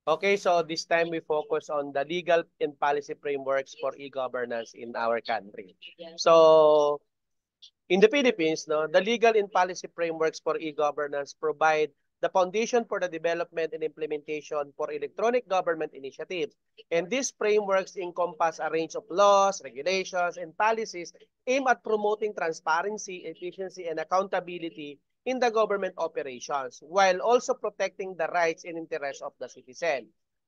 Okay, so this time we focus on the legal and policy frameworks for e-governance in our country. So in the Philippines, no, the legal and policy frameworks for e-governance provide the foundation for the development and implementation for electronic government initiatives. And these frameworks encompass a range of laws, regulations, and policies aimed at promoting transparency, efficiency, and accountability in the government operations, while also protecting the rights and interests of the citizen.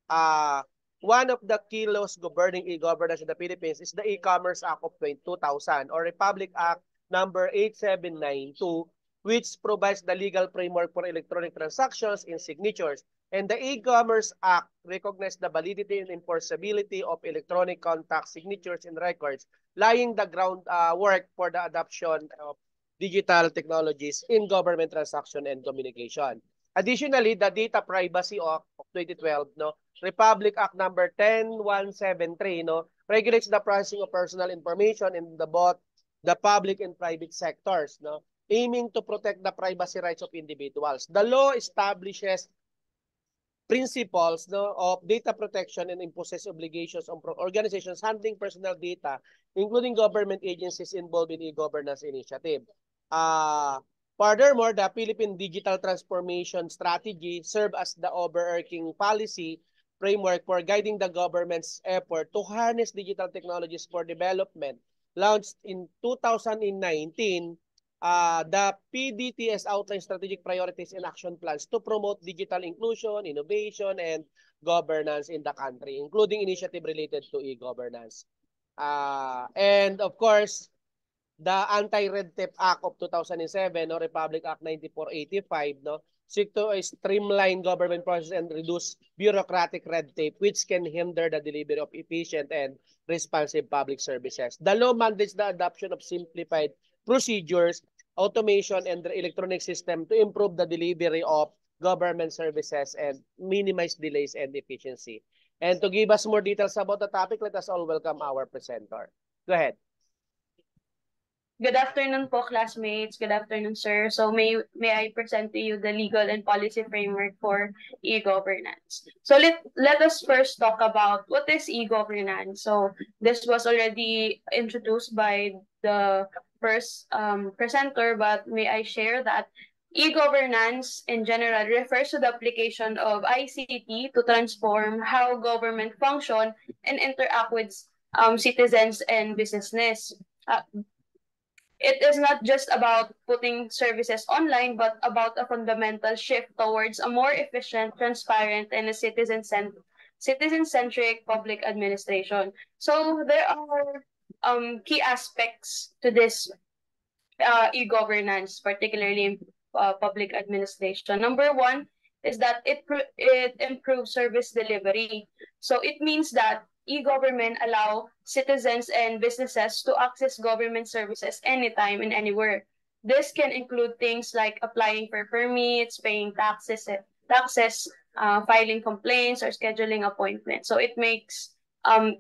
Uh, One of the key laws governing e-governance in the Philippines is the E-Commerce Act of 2000 or Republic Act number 8792, which provides the legal framework for electronic transactions and signatures. And the E-Commerce Act recognizes the validity and enforceability of electronic contact signatures and records, laying the groundwork for the adoption of digital technologies in government transaction and communication. Additionally, the Data Privacy Act of 2012, no, Republic Act number 10173, no, regulates the processing of personal information in both the public and private sectors, no, aiming to protect the privacy rights of individuals. The law establishes principles, no, of data protection and imposes obligations on organizations handling personal data, including government agencies involved in e-governance initiative. Uh, Furthermore, the Philippine Digital Transformation Strategy serves as the overarching policy framework for guiding the government's effort to harness digital technologies for development. Launched in 2019, the PDTS outlines strategic priorities and action plans to promote digital inclusion, innovation, and governance in the country, including initiative related to e-governance. And of course, the Anti-Red Tape Act of 2007 or Republic Act 9485, no, seek to streamline government process and reduce bureaucratic red tape which can hinder the delivery of efficient and responsive public services. The law mandates the adoption of simplified procedures, automation, and the electronic system to improve the delivery of government services and minimize delays and efficiency. And to give us more details about the topic, let us all welcome our presenter. Go ahead. Good afternoon po, classmates. Good afternoon, sir. So may I present to you the legal and policy framework for e-governance. So let us first talk about what is e-governance. So this was already introduced by the first presenter, but may I share that e-governance in general refers to the application of ICT to transform how government function and interact with citizens and business. It is not just about putting services online, but about a fundamental shift towards a more efficient, transparent, and a citizen-centric public administration. So there are key aspects to this e-governance, particularly in public administration. Number one is that it improves service delivery. So it means that e-government allow citizens and businesses to access government services anytime and anywhere. This can include things like applying for permits, paying filing complaints, or scheduling appointments. So it makes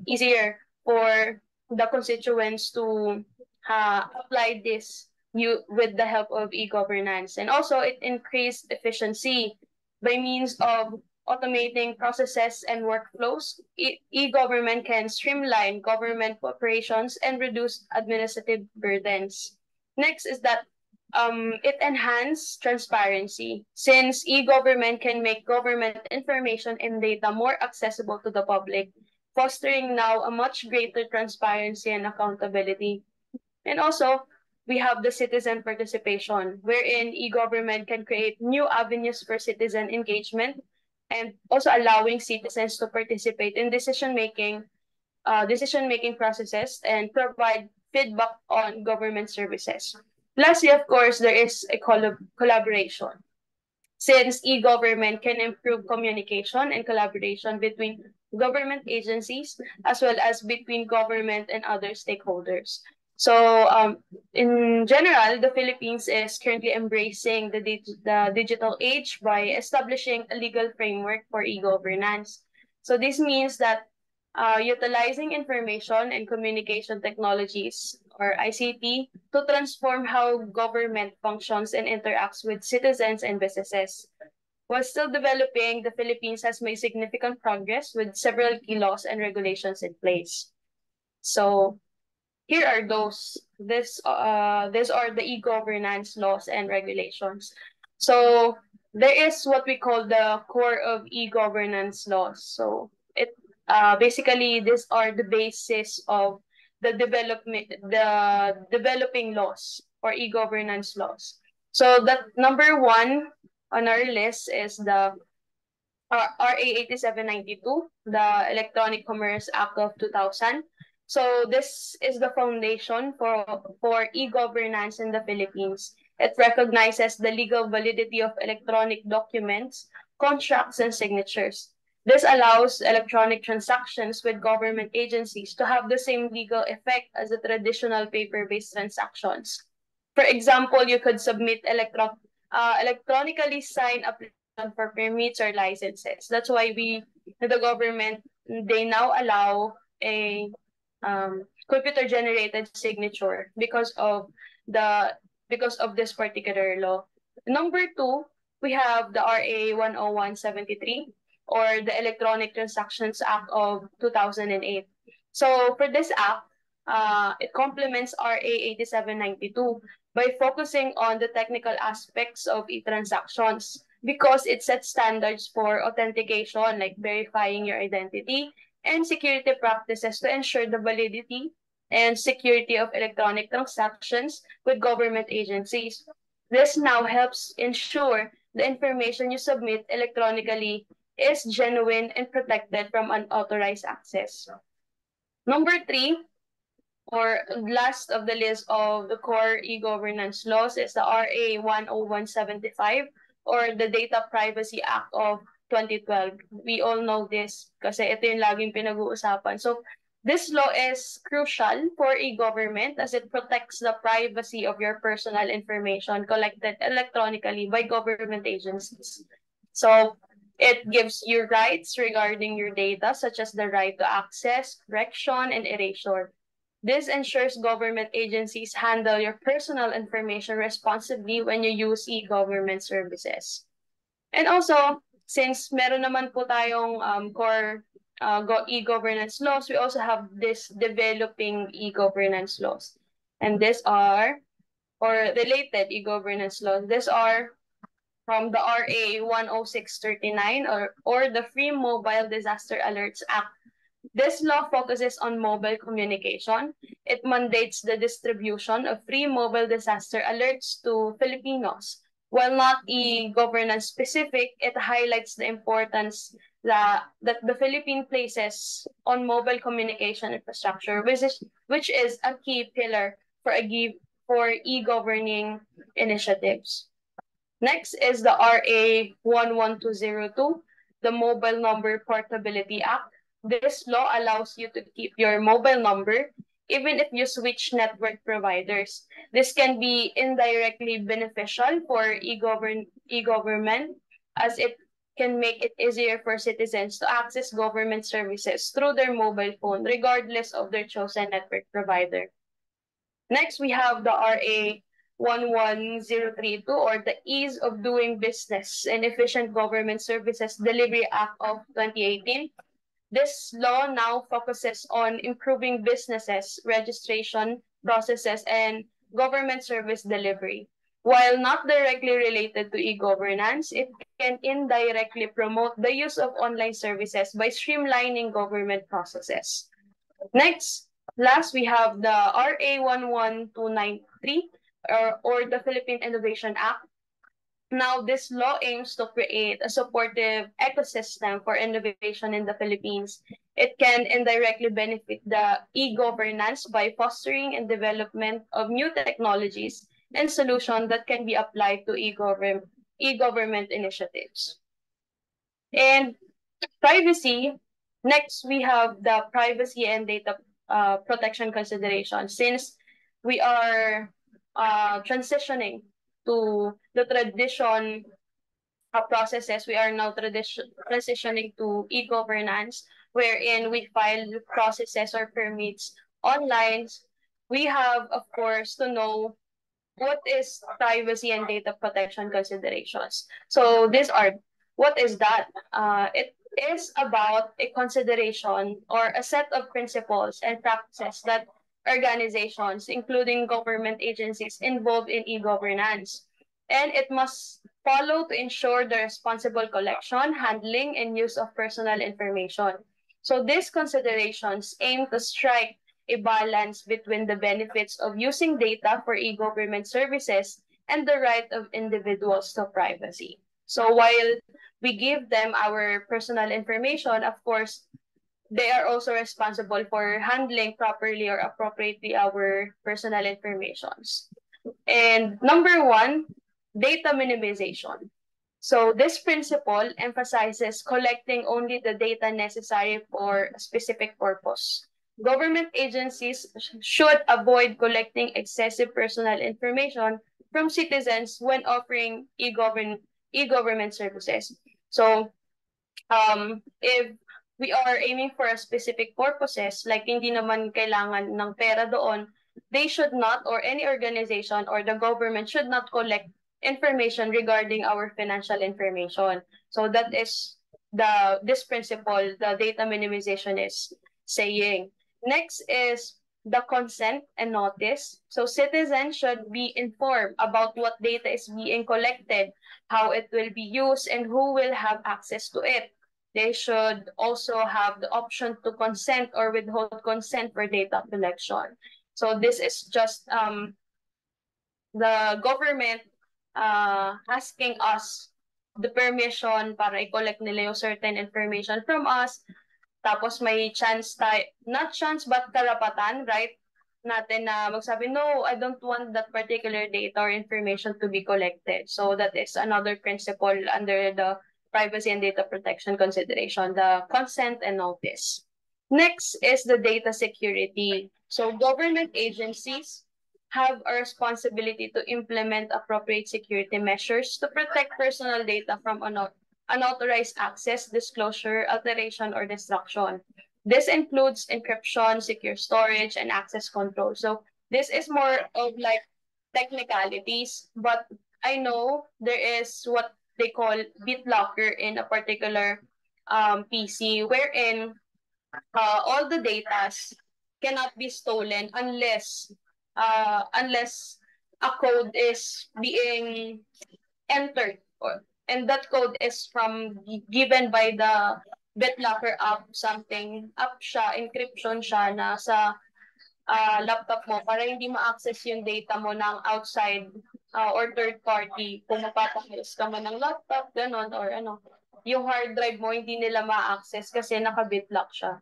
easier for the constituents to apply this with the help of e-governance. And also it increased efficiency by means of automating processes and workflows. E-government can streamline government operations and reduce administrative burdens. Next is that it enhances transparency, since e-government can make government information and data more accessible to the public, fostering now a much greater transparency and accountability. And also, we have the citizen participation, wherein e-government can create new avenues for citizen engagement and also allowing citizens to participate in decision-making processes and provide feedback on government services. Lastly, of course, there is a collaboration, since e-government can improve communication and collaboration between government agencies as well as between government and other stakeholders. So in general, the Philippines is currently embracing the digital age by establishing a legal framework for e-governance. So this means that utilizing information and communication technologies, or ICT, to transform how government functions and interacts with citizens and businesses. While still developing, the Philippines has made significant progress with several key laws and regulations in place. So here are those. These are the e-governance laws and regulations. So there is what we call the core of e-governance laws. So it basically these are the basis of the developing laws or e-governance laws. So that number one on our list is the RA 8792, the Electronic Commerce Act of 2000. So this is the foundation for e-governance in the Philippines. It recognizes the legal validity of electronic documents, contracts, and signatures. This allows electronic transactions with government agencies to have the same legal effect as the traditional paper-based transactions. For example, you could submit electronically signed application for permits or licenses. That's why the government, they now allow a computer-generated signature the because of this particular law. Number two, we have the RA 10173 or the Electronic Transactions Act of 2008. So for this act, it complements RA 8792 by focusing on the technical aspects of e-transactions because it sets standards for authentication, like verifying your identity, and security practices to ensure the validity and security of electronic transactions with government agencies. This now helps ensure the information you submit electronically is genuine and protected from unauthorized access. Number three, or last of the list of the core e-governance laws is the RA 10175 or the Data Privacy Act of 2012. We all know this kasi ito yung laging pinag-uusapan. So this law is crucial for e-government as it protects the privacy of your personal information collected electronically by government agencies. So it gives you rights regarding your data, such as the right to access, correction, and erasure. This ensures government agencies handle your personal information responsibly when you use e-government services. And also, since meron naman po tayong core e-governance laws, we also have this developing e-governance laws. And these are, or related e-governance laws, these are from the RA 10639 or the Free Mobile Disaster Alerts Act. This law focuses on mobile communication. It mandates the distribution of free mobile disaster alerts to Filipinos. While not e-governance specific, it highlights the importance that the Philippines places on mobile communication infrastructure, which is a key pillar for e-governing initiatives. Next is the RA 11202, the Mobile Number Portability Act. This law allows you to keep your mobile number even if you switch network providers. This can be indirectly beneficial for e-government as it can make it easier for citizens to access government services through their mobile phone regardless of their chosen network provider. Next, we have the RA 11032 or the Ease of Doing Business and Efficient Government Services Delivery Act of 2018. This law now focuses on improving businesses, registration processes, and government service delivery. While not directly related to e-governance, it can indirectly promote the use of online services by streamlining government processes. Last, we have the RA 11293 or the Philippine Innovation Act. Now, this law aims to create a supportive ecosystem for innovation in the Philippines. It can indirectly benefit the e-governance by fostering and development of new technologies and solutions that can be applied to e-government initiatives. And privacy, next we have the privacy and data protection consideration. Since we are transitioning to the tradition processes, we are now transitioning to e-governance, wherein we file processes or permits online. We have, of course, to know what is privacy and data protection considerations. So these are What is that? It is about a consideration or a set of principles and practices that organizations, including government agencies, involved in e-governance. And it must follow to ensure the responsible collection, handling, and use of personal information. So these considerations aim to strike a balance between the benefits of using data for e-government services and the right of individuals to privacy. So while we give them our personal information, of course, they are also responsible for handling properly or appropriately our personal informations. And number one, data minimization. So this principle emphasizes collecting only the data necessary for a specific purpose. Government agencies should avoid collecting excessive personal information from citizens when offering e-government services. So if we are aiming for a specific purposes, like hindi naman kailangan ng pera doon, they should not, or any organization or the government should not collect information regarding our financial information. So that is this principle, the data minimization is saying. Next is the consent and notice. So citizens should be informed about what data is being collected, how it will be used, and who will have access to it. They should also have the option to consent or withhold consent for data collection. So this is just the government asking us the permission para i-collect nila yung certain information from us. Tapos may chance tayo, not chance but karapatan, right? Natin na magsabi, no, I don't want that particular data or information to be collected. So that is another principle under the privacy and data protection consideration, the consent and notice. Next is the data security. So government agencies have a responsibility to implement appropriate security measures to protect personal data from unauthorized access, disclosure, alteration, or destruction. This includes encryption, secure storage, and access control. So this is more of like technicalities, but I know there is what they call BitLocker in a particular PC, wherein all the data cannot be stolen unless a code is being entered, and that code is given by the BitLocker app, something app siya, encryption siya na sa laptop mo para hindi ma-access yung data mo ng outside or third party. Kung magpapakilos ka man ng laptop, ganon, or ano, yung hard drive mo hindi nila ma-access kasi naka-BitLock siya.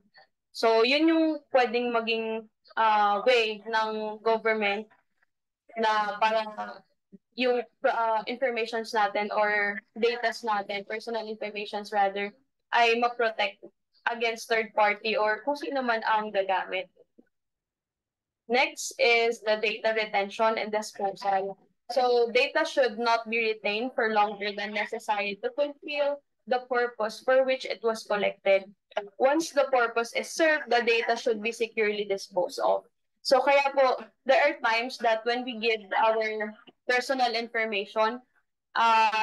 So, yun yung pwedeng maging way ng government na para yung informations natin or datas natin, personal informations rather, ay ma-protect against third party or kung sino man ang gagamit. Next is the data retention and disposal. So data should not be retained for longer than necessary to fulfill the purpose for which it was collected. Once the purpose is served, the data should be securely disposed of. So kaya po, there are times that when we give our personal information,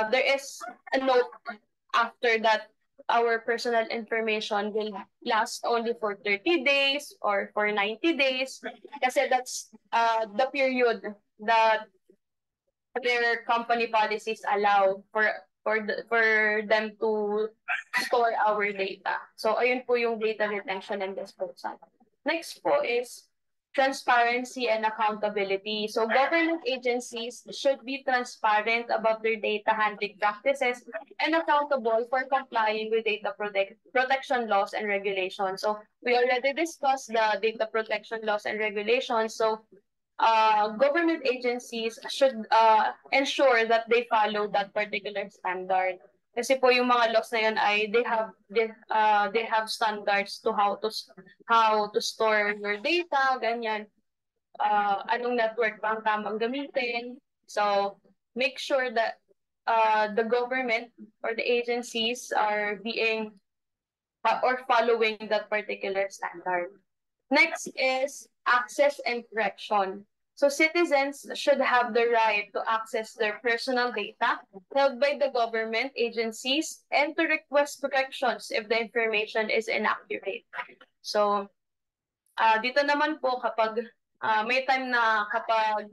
there is a note after that our personal information will last only for 30 days or for 90 days kasi that's the period that their company policies allow for them to store our data. So ayun po yung data retention and disposal. Next po is transparency and accountability. So government agencies should be transparent about their data handling practices and accountable for complying with data protection laws and regulations. So we already discussed the data protection laws and regulations. So government agencies should ensure that they follow that particular standard. Kasi po yung mga laws na yun ay they have standards to how to store your data, ganyan. Anong network ba ang tamang gamitin. So make sure that the government or the agencies are being or following that particular standard. Next is access and correction. So citizens should have the right to access their personal data held by the government agencies and to request corrections if the information is inaccurate. So dito naman po kapag may time na kapag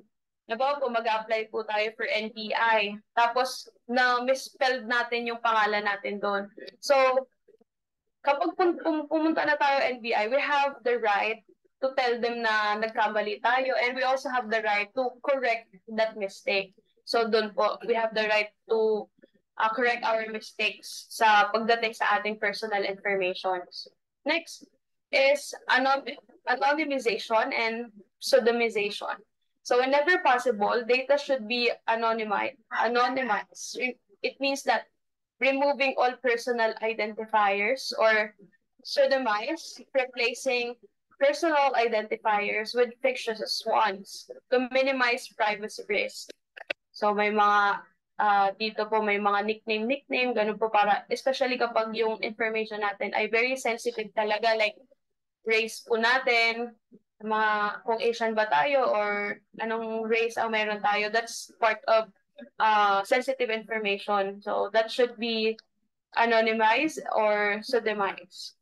po mag-apply po tayo for NPI, tapos na misspelled natin yung pangalan natin doon. So kapag pumunta na tayo NBI, we have the right to tell them na nagkamali tayo, and we also have the right to correct that mistake. So doon po, we have the right to correct our mistakes sa pagdating sa ating personal information. Next is anonymization and pseudonymization. So whenever possible, data should be anonymized. It means that removing all personal identifiers or pseudonymize, replacing personal identifiers with fictitious ones to minimize privacy risk. So may mga dito po may mga nickname, ganun po para, especially kapag yung information natin ay very sensitive talaga, like race po natin, mga kung Asian ba tayo or anong race ang meron tayo, that's part of sensitive information. So that should be anonymized or pseudonymized.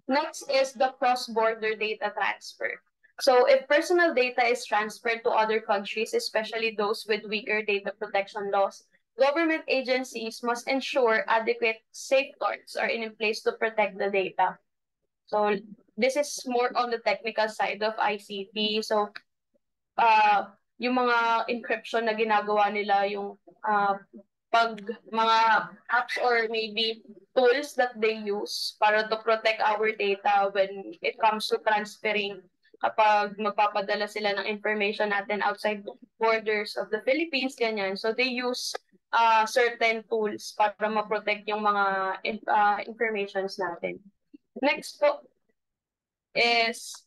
Next is the cross-border data transfer. So if personal data is transferred to other countries, especially those with weaker data protection laws, government agencies must ensure adequate safeguards are in place to protect the data. So this is more on the technical side of ICT. So yung mga encryption na ginagawa nila, yung pag mga apps or maybe tools that they use para to protect our data when it comes to transferring kapag magpapadala sila ng information natin outside borders of the Philippines, ganyan. So they use certain tools para ma-protect yung mga informations natin. Next po is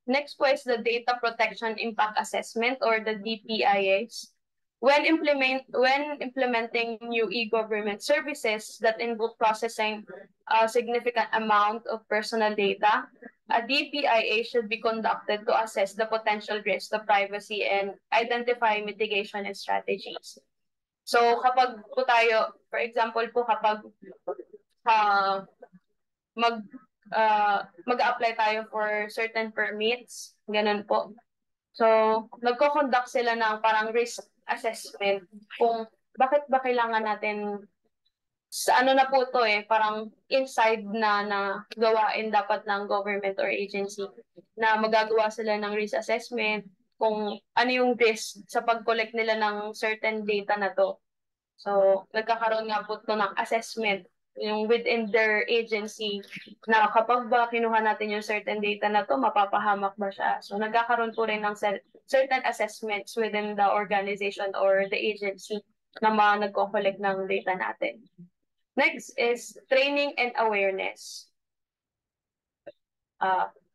the Data Protection Impact Assessment or the DPIAs. When implementing new e-government services that involve processing a significant amount of personal data, a DPIA should be conducted to assess the potential risk to privacy and identify mitigation and strategies. So kapag po tayo, for example po kapag mag-apply tayo for certain permits, ganun po. So, nagko-conduct sila ng parang risk assessment kung bakit ba kailangan natin sa ano na po to parang inside na gawain dapat ng government or agency na magagawa sila ng risk assessment kung ano yung risk sa pag-collect nila ng certain data na to. So, nagkakaroon nga po to ng assessment yung within their agency na kapag ba kinuha natin yung certain data na to, mapapahamak ba siya? So, nagkakaroon po rin ng certain assessments within the organization or the agency na mga nagko-collect ng data natin. Next is training and awareness.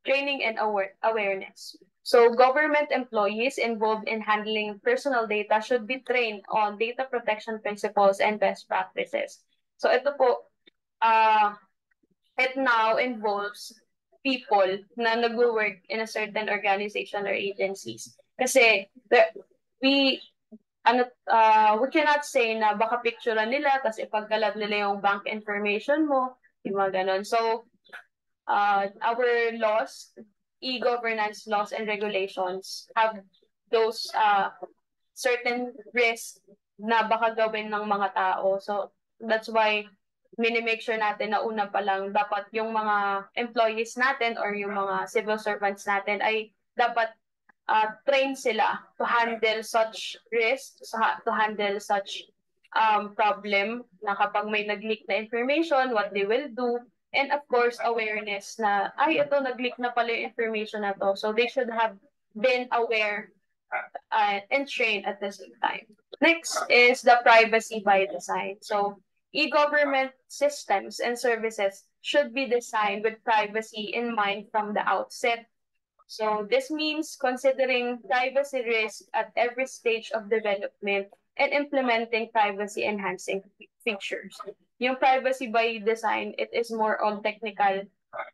Training and awareness. So government employees involved in handling personal data should be trained on data protection principles and best practices. So ito po, it now involves people na nag-work in a certain organization or agencies. Kasi we cannot say na baka picturean nila kasi ipagkalat nila yung bank information mo, yung mga ganon. So our laws, e-governance laws and regulations have those certain risks na baka gawin ng mga tao. So that's why minimake sure natin na una pa lang dapat yung mga employees natin or yung mga civil servants natin ay dapat train sila to handle such risks, to handle such problem na kapag may nag-leak na information, what they will do. And of course, awareness na, ay, ito, nag-leak na pala yung information na to. So they should have been aware and trained at the same time. Next is the privacy by design. So e-government systems and services should be designed with privacy in mind from the outset. So this means considering privacy risk at every stage of development and implementing privacy-enhancing features. Yung privacy by design, it is more on technical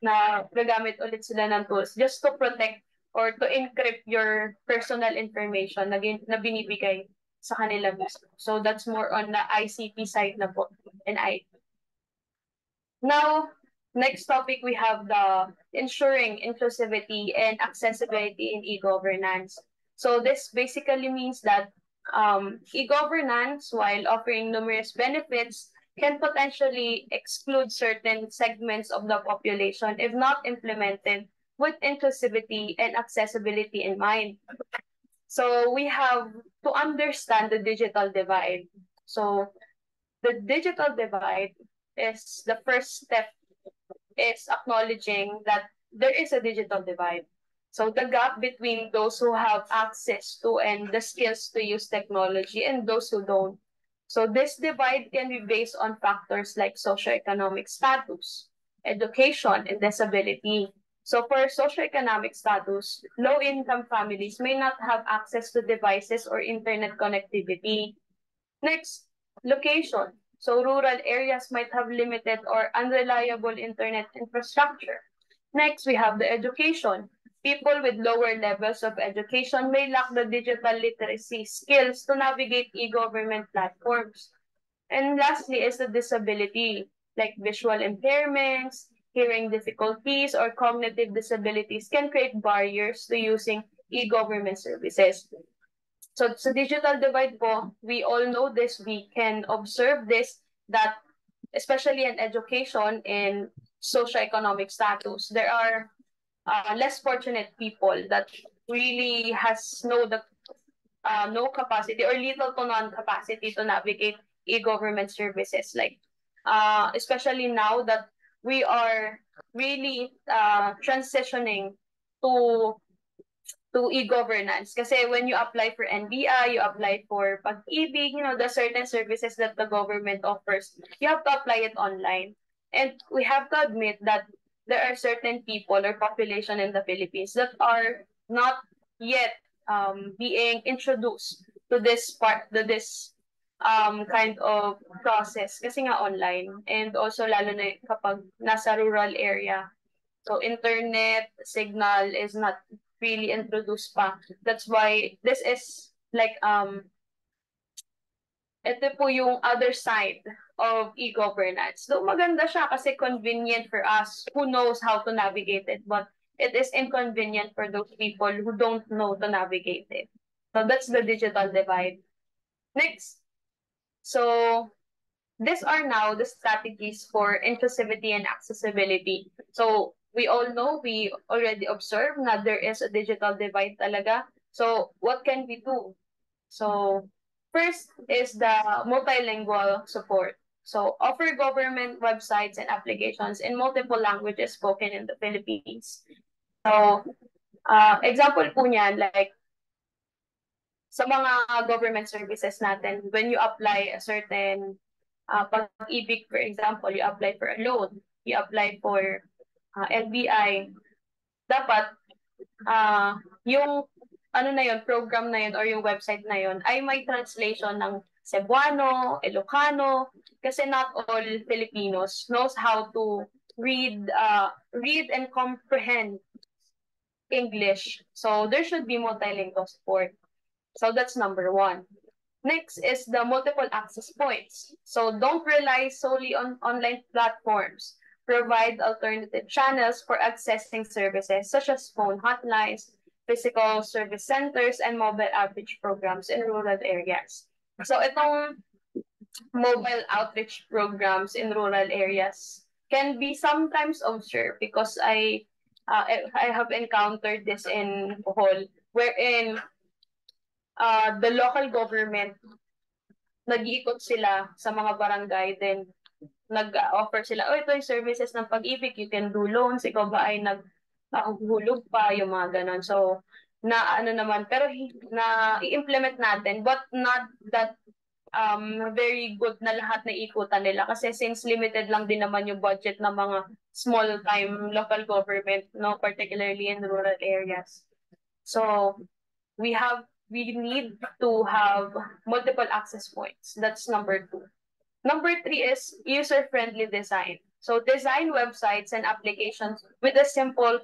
na gagamit ulit sila ng tools just to protect or to encrypt your personal information na binibigay sa kanila mismo. So that's more on the ICT side na po and IT. Now, next topic, we have the ensuring inclusivity and accessibility in e-governance. So this basically means that e-governance, while offering numerous benefits, can potentially exclude certain segments of the population if not implemented with inclusivity and accessibility in mind. So we have to understand the digital divide. So the digital divide is the first step is acknowledging that there is a digital divide. So the gap between those who have access to and the skills to use technology and those who don't. So this divide can be based on factors like socioeconomic status, education, and disability. So for socioeconomic status, low-income families may not have access to devices or internet connectivity. Next, location. So rural areas might have limited or unreliable internet infrastructure. Next, we have the education. People with lower levels of education may lack the digital literacy skills to navigate e-government platforms. And lastly is the disability, like visual impairments, hearing difficulties, or cognitive disabilities can create barriers to using e-government services. So sa digital divide po, we all know this, we can observe this, that especially in education and socioeconomic status, there are less fortunate people that really has no capacity or little to none capacity to navigate e-government services. Like, especially now that we are really transitioning to e-governance. Kasi when you apply for NBI, you apply for Pag-ibig, the certain services that the government offers, you have to apply it online. And we have to admit that there are certain people or population in the Philippines that are not yet being introduced to this kind of process kasi nga online. And also lalo na kapag nasa rural area, so internet signal is not really introduced pa. That's why this is like ito po yung other side of e-governance. So maganda siya kasi convenient for us who knows how to navigate it, but it is inconvenient for those people who don't know to navigate it. So that's the digital divide. Next. So these are now the strategies for inclusivity and accessibility. So we all know, we already observed na there is a digital divide talaga. So what can we do? So first is the multilingual support. So offer government websites and applications in multiple languages spoken in the Philippines. So example po niyan, like sa mga government services natin, when you apply a certain Pag-ibig, for example, you apply for a loan, you apply for NBI, dapat yung ano na yun, program na yun or yung website na yun ay may translation ng Cebuano, Ilocano, kasi not all Filipinos knows how to read and comprehend English. So there should be multilingual support. So that's number one. Next is the multiple access points. So don't rely solely on online platforms. Provide alternative channels for accessing services such as phone hotlines, physical service centers, and mobile outreach programs in rural areas. So itong mobile outreach programs in rural areas can be sometimes observed because I have encountered this in Bohol, wherein the local government, nag-iikot sila sa mga barangay, then nag-offer sila, ito yung services ng Pag-ibig, you can do loans, ikaw ba ay naghuhulog pa, yung mga ganon. So, pero i-implement natin, but not that very good na lahat na ikutan nila. Kasi since limited lang din naman yung budget ng mga small-time local government, no, particularly in rural areas. So, we need to have multiple access points. That's number 2. Number 3 is user-friendly design. So design websites and applications with a simple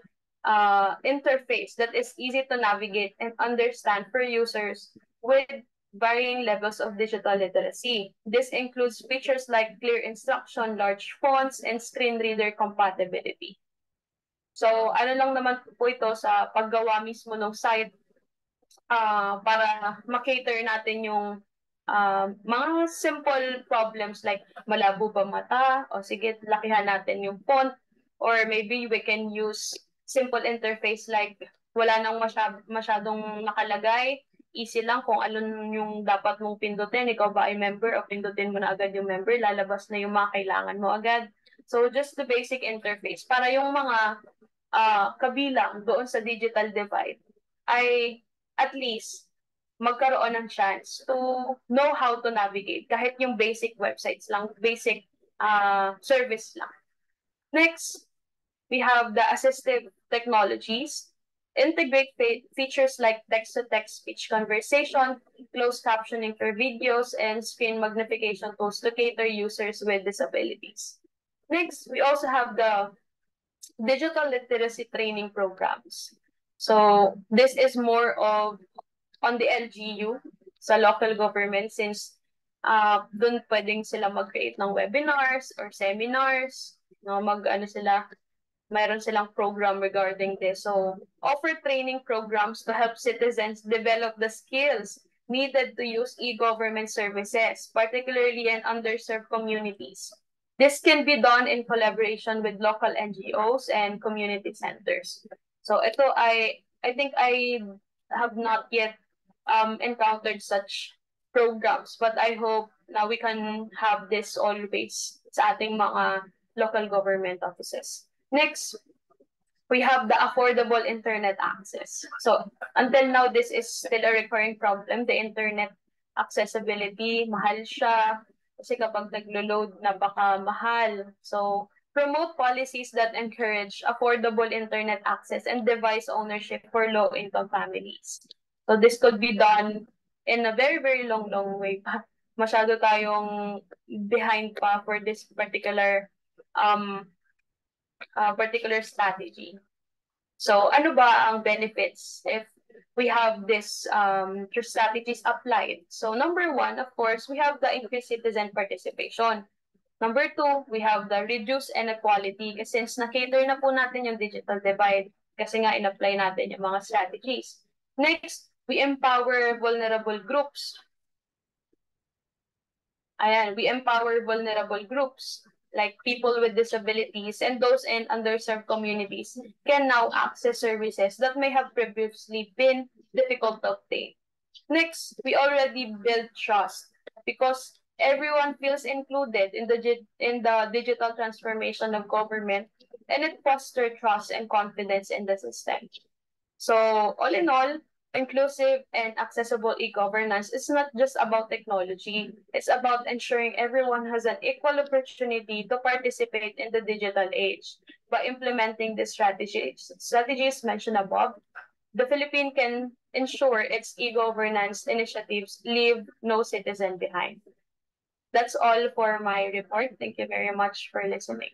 interface that is easy to navigate and understand for users with varying levels of digital literacy. This includes features like clear instruction, large fonts, and screen reader compatibility. So ano lang naman po ito sa paggawa mismo ng site para makater natin yung mga simple problems like malabo ba mata o sige lakihan natin yung font or maybe we can use simple interface like wala nang masyadong nakalagay, easy lang kung ano yung dapat mong pindutin, ikaw ba ay member o pindutin mo na agad yung member, lalabas na yung mga kailangan mo agad. So just the basic interface para yung mga kabilang doon sa digital divide ay at least magkaroon ng chance to know how to navigate kahit yung basic websites lang, basic service lang. Next, we have the assistive technologies. Integrate features like text-to-text speech conversation, closed captioning for videos, and screen magnification tools to cater users with disabilities. Next, we also have the digital literacy training programs. So this is more of on the LGU sa local government since doon pwedeng sila mag-create ng webinars or seminars, no, mayroon silang program regarding this. So offer training programs to help citizens develop the skills needed to use e-government services, particularly in underserved communities. This can be done in collaboration with local NGOs and community centers. So ito I think I have not yet encountered such programs, but I hope now we can have this always sa ating mga local government offices. Next, we have the affordable internet access. So until now, this is still a recurring problem. The internet accessibility, mahal siya. Kasi kapag naglo-load, napaka-mahal. So promote policies that encourage affordable internet access and device ownership for low-income families. So this could be done in a very, very long, long way pa. Masyado tayong behind pa for this particular strategy. So ano ba ang benefits if we have this strategies applied? So number one, of course, we have the increased citizen participation. Number two, we have the reduced inequality kasi since na-cater na po natin yung digital divide kasi nga in-apply natin yung mga strategies. Next, we empower vulnerable groups. Ayan, we empower vulnerable groups like people with disabilities and those in underserved communities can now access services that may have previously been difficult to obtain. Next, we already build trust because everyone feels included in the digital transformation of government and it fosters trust and confidence in the system. So all in all, inclusive and accessible e-governance is not just about technology. It's about ensuring everyone has an equal opportunity to participate in the digital age. By implementing the strategies mentioned above, the Philippines can ensure its e-governance initiatives leave no citizen behind. That's all for my report. Thank you very much for listening.